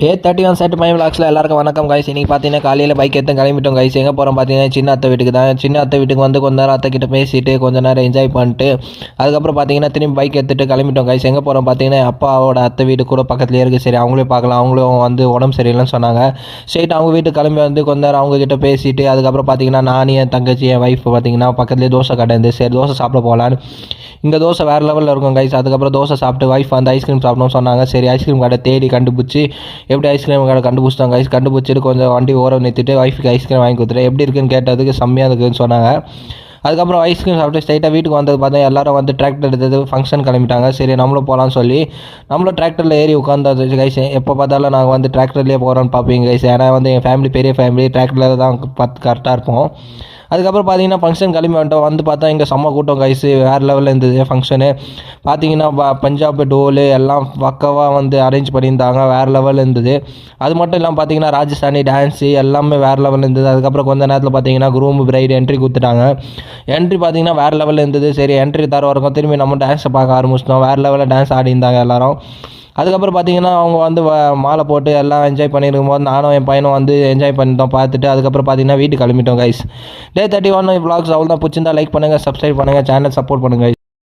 A31 set my விலாக்ஸில் எல்லாருக்கும் வணக்கம் guys. இன்றைக்கி பார்த்தீங்கன்னா காலையில் பைக் எடுத்து கிளம்பிட்டோம் கைஸ். எங்கே போகிறோம் பார்த்தீங்கன்னா சின்ன அத்தை வீட்டுக்கு தான். சின்ன அத்தை வீட்டுக்கு வந்து கொஞ்ச நேரம் அத்தை கிட்ட பேசிட்டு கொஞ்ச நேரம் என்ஜாய் பண்ணிட்டு அதுக்கப்புறம் பார்த்தீங்கன்னா திரும்பி பைக் எடுத்துகிட்டு கிளம்பிட்டோம் கைஸ். எங்கே போகிறோம் பார்த்தீங்கன்னா அப்பாவோட அத்தை வீடு கூட பக்கத்துலேயே இருக்குது. சரி அவங்களே பார்க்கலாம், அவங்களும் வந்து உடம்பு சரியில்லைன்னு சொன்னாங்க. ஸ்ட்ரெயிட் அவங்க வீட்டுக்கு கிளம்பி வந்து கொஞ்ச நேரம் அவங்கக்கிட்ட பேசிட்டு அதுக்கப்புறம் பார்த்தீங்கன்னா நானும் என் தங்கச்சி என் ஒய்ஃப் பார்த்தீங்கன்னா பக்கத்துலேயே தோசை கடை இருந்து சரி தோசை சாப்பிட போகலான்னு. இங்கே தோசை வேறு லெவலில் இருக்கும் கைஸ். அதுக்கப்புறம் தோசை சாப்பிட்டு ஒய்ஃப் வந்து ஐஸ்கிரீம் சாப்பிடணும்னு சொன்னாங்க. சரி ஐஸ்கிரீம் கடை தேடி கண்டுபிடிச்சி எப்படி ஐஸ்கிரீம் கடை கண்டுபிடிச்சிட்டாங்க கைஸ். கண்டுபிடிச்சிட்டு கொஞ்சம் வண்டி ஓரம் நிறுத்திட்டு ஒய்ஃபுக்கு ஐஸ்கிரீம் வாங்கி கொடுத்துட்டு எப்படி இருக்குன்னு கேட்டதுக்கு செம்மையாக இருக்குதுன்னு சொன்னாங்க. அதுக்கப்புறம் ஐஸ்கிரீம் சாப்பிட்டு ஸ்ட்ரைட்டாக வீட்டுக்கு வந்தது பார்த்தா எல்லாரும் வந்து டிராக்டர் எடுத்தது ஃபங்க்ஷன் கிளம்பிட்டாங்க. சரி நம்மளும் போகலான்னு சொல்லி நம்மளும் டிராக்டரில் ஏறி உட்காந்து கைஸ். எப்போ பார்த்தாலும் நாங்கள் வந்து டிராக்டர்லேயே போகிறோன்னு பார்ப்பீங்க கைஸ். ஏன்னா வந்து என் ஃபேமிலி பெரிய ஃபேமிலி, டிராக்டரில் தான் பார்த்து கரெக்டாக இருப்போம். அதுக்கப்புறம் பார்த்தீங்கன்னா ஃபங்க்ஷன் கிளம்பி வந்துட்டோம். வந்து பார்த்தா இங்கே செம்ம கூட்டம் கைஸு, வேறு லெவலில் இருந்தது ஃபங்க்ஷனு. பார்த்தீங்கன்னா பஞ்சாப் டோலு எல்லாம் பக்கவாக வந்து அரேஞ்ச் பண்ணியிருந்தாங்க, வேறு லெவலில் இருந்தது. அது மட்டும் இல்லாமல் பார்த்தீங்கன்னா ராஜஸ்தானி டான்ஸு எல்லாமே வேறு லெவலில் இருந்தது. அதுக்கப்புறம் கொஞ்ச நேரத்தில் பார்த்தீங்கன்னா குரூம் பிரைடு என்ட்ரி கொடுத்துட்டாங்க. என்ட்ரி பார்த்தீங்கன்னா வேறு லெவலில் இருந்தது. சரி என்ட்ரி தர வரைக்கும் திரும்பி நம்ம டான்ஸை பார்க்க ஆரம்பிச்சிட்டோம். வேறு லெவலில் டான்ஸ் ஆடி இருந்தாங்க எல்லோரும். அதுக்கப்புறம் பார்த்தீங்கன்னா அவங்க வந்து மாலை போட்டு எல்லாம் என்ஜாய் பண்ணியிருக்கும் போது நானும் என் பையனும் வந்து என்ஜாய் பண்ணிட்டோம் பார்த்துட்டு. அதுக்கப்புறம் பார்த்தீங்கன்னா வீட்டுக்கு கிளம்பிட்டோம் கைஸ். Day 31 vlogs அவ்வளோ தான். பிடிச்சிருந்தா லைக் பண்ணுங்கள், சப்ஸ்கிரைப் பண்ணுங்கள், சேனல் சப்போர்ட் பண்ணுங்கள்.